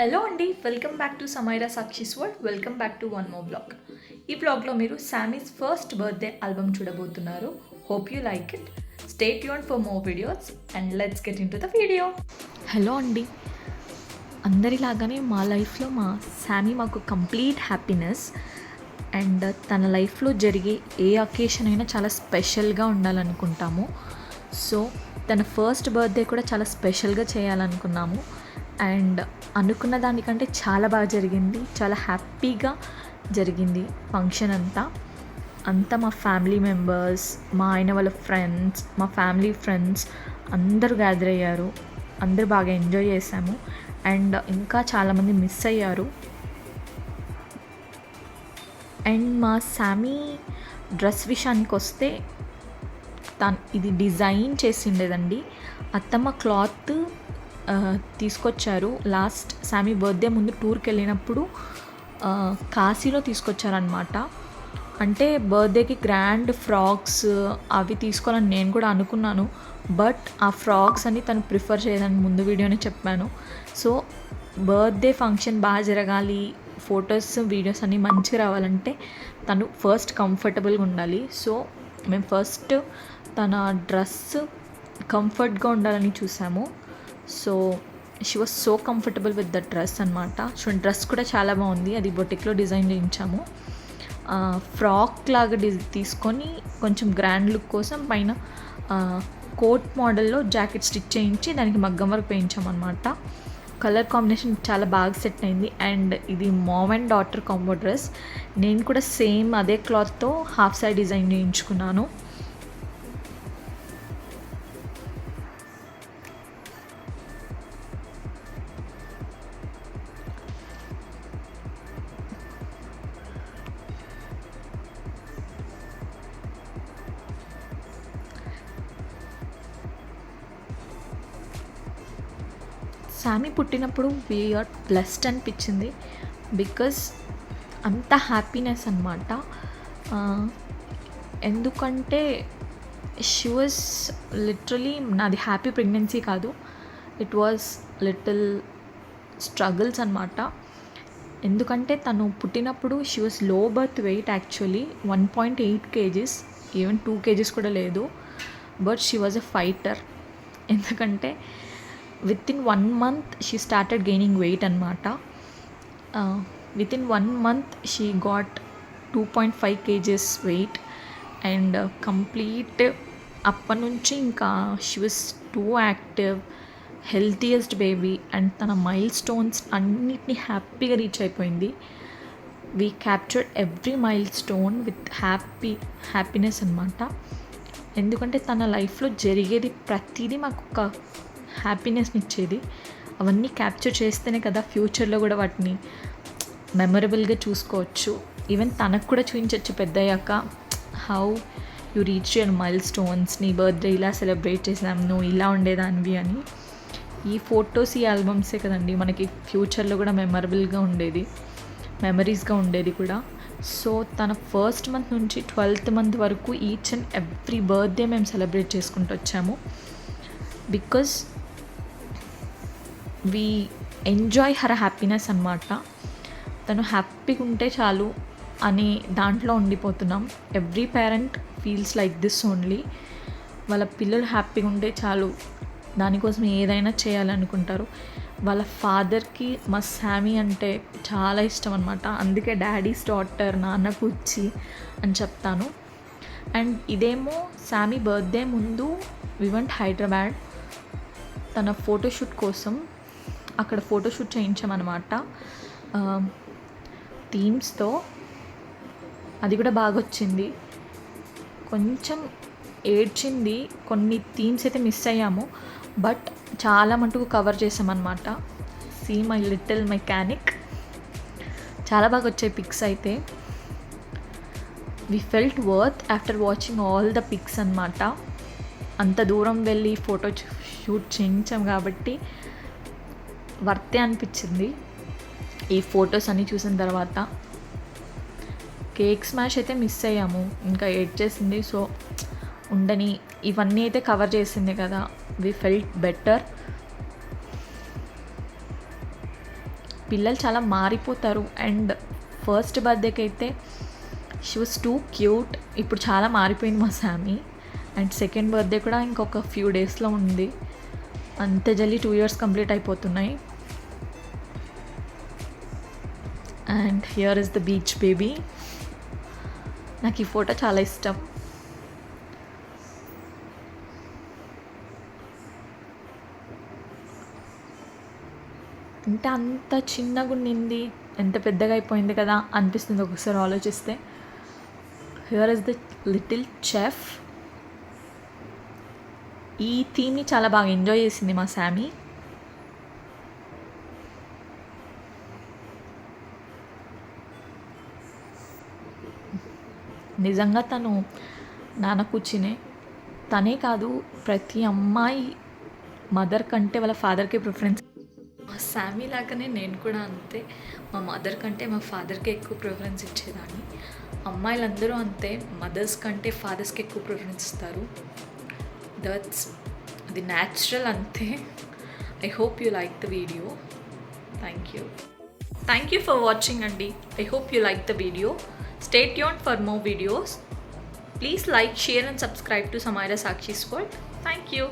Hello అండి, welcome back to Samaira Sakshi's world. Welcome back to one more blog. ఈ బ్లాగ్లో మీరు శామీస్ ఫస్ట్ బర్త్డే ఆల్బమ్ చూడబోతున్నారు. Hope you like it. Stay tuned for more videos and let's get into the video. Hello అండి, అందరిలాగానే మా లైఫ్లో మా శామీ మాకు కంప్లీట్ హ్యాపీనెస్. అండ్ తన లైఫ్లో జరిగే ఏ అకేషన్ అయినా చాలా స్పెషల్గా ఉండాలనుకుంటాము. సో తన ఫస్ట్ బర్త్డే కూడా చాలా స్పెషల్గా చేయాలనుకున్నాము. అండ్ అనుకున్న దానికంటే చాలా బాగా జరిగింది. చాలా హ్యాపీగా జరిగింది ఫంక్షన్ అంతా మా ఫ్యామిలీ మెంబర్స్, మా ఆయన వాళ్ళ ఫ్రెండ్స్, మా ఫ్యామిలీ ఫ్రెండ్స్ అందరూ గ్యాదర్ అయ్యారు. అందరూ బాగా ఎంజాయ్ చేశాము. అండ్ ఇంకా చాలామంది మిస్ అయ్యారు. అండ్ మా శామీ డ్రెస్ విషయానికి వస్తే ఇది డిజైన్ చేసిండేదండి. అత్తమ్మ క్లాత్ తీసుకొచ్చారు. లాస్ట్ శామీ బర్త్డే ముందు టూర్కి వెళ్ళినప్పుడు కాశీలో తీసుకొచ్చారనమాట. అంటే బర్త్డేకి గ్రాండ్ ఫ్రాక్స్ అవి తీసుకోవాలని నేను కూడా అనుకున్నాను. బట్ ఆ ఫ్రాక్స్ అని తను ప్రిఫర్ చేయదని ముందు వీడియోనే చెప్పాను. సో బర్త్డే ఫంక్షన్ బాగా జరగాలి, ఫొటోస్ వీడియోస్ అన్నీ మంచిగా రావాలంటే తను ఫస్ట్ కంఫర్టబుల్గా ఉండాలి. సో మేము ఫస్ట్ తన డ్రెస్ కంఫర్ట్గా ఉండాలని చూసాము. So she was so comfortable with the dress అనమాట. సో డ్రెస్ కూడా చాలా బాగుంది. అది బొటిక్లో డిజైన్ చేయించాము. ఫ్రాక్ లాగా తీసుకొని కొంచెం గ్రాండ్ లుక్ కోసం పైన కోట్ మోడల్లో జాకెట్ స్టిచ్ చేయించి దానికి మగ్గం వర్క్ వేయించామన్నమాట. కలర్ కాంబినేషన్ చాలా బాగా సెట్ అయింది. అండ్ ఇది mom and daughter combo dress. నేను కూడా సేమ్ అదే క్లాత్తో హాఫ్ సైడ్ డిజైన్ చేయించుకున్నాను. శామీ పుట్టినప్పుడు వీఆర్ బ్లెస్డ్ అనిపించింది. బికాజ్ అంత హ్యాపీనెస్ అనమాట. ఎందుకంటే షీ వాజ్ లిటరలీ, నాది హ్యాపీ ప్రెగ్నెన్సీ కాదు, ఇట్ వాజ్ లిటిల్ స్ట్రగుల్స్ అనమాట. ఎందుకంటే తను పుట్టినప్పుడు she was low birth weight, actually 1.8 kgs, even 2 kgs కూడా లేదు. But she was a fighter. ఎందుకంటే within 1 month she started gaining weight anamata. Within 1 month she got 2.5 kgs weight. And complete appanunchi inka she was too active, healthiest baby. And tana milestones annitni happy ga reach ayipoyindi. We captured every milestone with happiness anamata. ఎందుకంటే తన లైఫ్లో జరిగేది ప్రతిదీ మాకు ఒక హ్యాపీనెస్ని ఇచ్చేది. అవన్నీ capture చేస్తేనే కదా ఫ్యూచర్లో కూడా వాటిని మెమరబుల్గా చూసుకోవచ్చు. ఈవెన్ తనకు కూడా చూపించవచ్చు పెద్దయ్యాక, how you reach your mile stones, నీ బర్త్డే ఇలా సెలబ్రేట్ చేసాం, నువ్వు ఇలా ఉండేదానివి అని. ఈ ఫొటోస్, ఈ ఆల్బమ్సే కదండి మనకి ఫ్యూచర్లో కూడా మెమరీస్గా ఉండేది కూడా. సో తన ఫస్ట్ మంత్ నుంచి 12th month వరకు ఈచ్ అండ్ ఎవ్రీ బర్త్డే మేము సెలబ్రేట్ చేసుకుంటూ వచ్చాము. Because we enjoy her happiness అనమాట. తను హ్యాపీగా ఉంటే చాలు అని దాంట్లో ఉండిపోతున్నాం. Every parent feels like this only. వాళ్ళ పిల్లలు హ్యాపీగా ఉంటే చాలు, దానికోసం ఏదైనా చేయాలనుకుంటారు. వాళ్ళ ఫాదర్కి మా శామీ అంటే చాలా ఇష్టం అనమాట. అందుకే డాడీస్ డాటర్, నాన్న కూర్చి అని చెప్తాను. అండ్ ఇదేమో శామీ బర్త్డే ముందు వి వెంట్ హైదరాబాద్ తన ఫోటోషూట్ కోసం. అక్కడ ఫోటోషూట్ చేయించామన్నమాట థీమ్స్తో. అది కూడా బాగా వచ్చింది. కొంచెం ఏడ్చింది, కొన్ని థీమ్స్ అయితే మిస్ అయ్యాము. బట్ చాలా మటుకు కవర్ చేసామన్నమాట. See my little mechanic. చాలా బాగా వచ్చాయి పిక్స్ అయితే. We felt worth after watching all the pics అనమాట. అంత దూరం వెళ్ళి ఫోటో షూట్ చేయించాం కాబట్టి వర్తే అనిపించింది ఈ ఫొటోస్ అన్నీ చూసిన తర్వాత. కేక్ స్మాష్ అయితే మిస్ అయ్యాము, ఇంకా ఎడ్ చేసింది. సో ఉండని ఇవన్నీ అయితే కవర్ చేసింది కదా, వి ఫెల్ట్ బెటర్. పిల్లలు చాలా మారిపోతారు. అండ్ ఫస్ట్ బర్త్డేకి అయితే షీ వాజ్ టూ క్యూట్. ఇప్పుడు చాలా మారిపోయింది మా శామీ. అండ్ సెకండ్ బర్త్డే కూడా ఇంకొక ఫ్యూ డేస్లో ఉంది. అంతే జల్లి 2 years కంప్లీట్ అయిపోతున్నాయి. And here is the beach baby. నాకు ఈ ఫోటో చాలా ఇష్టం. అంటే అంత చిన్నగా ఉండింది, ఎంత పెద్దగా అయిపోయింది కదా అనిపిస్తుంది ఒకసారి ఆలోచిస్తే. Here is the little chef. ఈ థీమ్ని చాలా బాగా ఎంజాయ్ చేసింది మా శామీ. నిజంగా తను నాన్న కూర్చునే, తనే కాదు ప్రతి అమ్మాయి మదర్ కంటే వాళ్ళ ఫాదర్కి ప్రిఫరెన్స్. మా శామీ లాగానే నేను కూడా అంతే. మా మదర్ కంటే మా ఫాదర్కి ఎక్కువ ప్రిఫరెన్స్ ఇచ్చేదాన్ని. అమ్మాయిలందరూ అంతే, మదర్స్ కంటే ఫాదర్స్కి ఎక్కువ ప్రిఫరెన్స్ ఇస్తారు. దట్స్ ది న్యాచురల్ అంతే. I hope you like the video. Thank you for watching అండి. I hope you like the video. Stay tuned for more videos. Please like, share and subscribe to Samaira Sakshi's World. Thank you.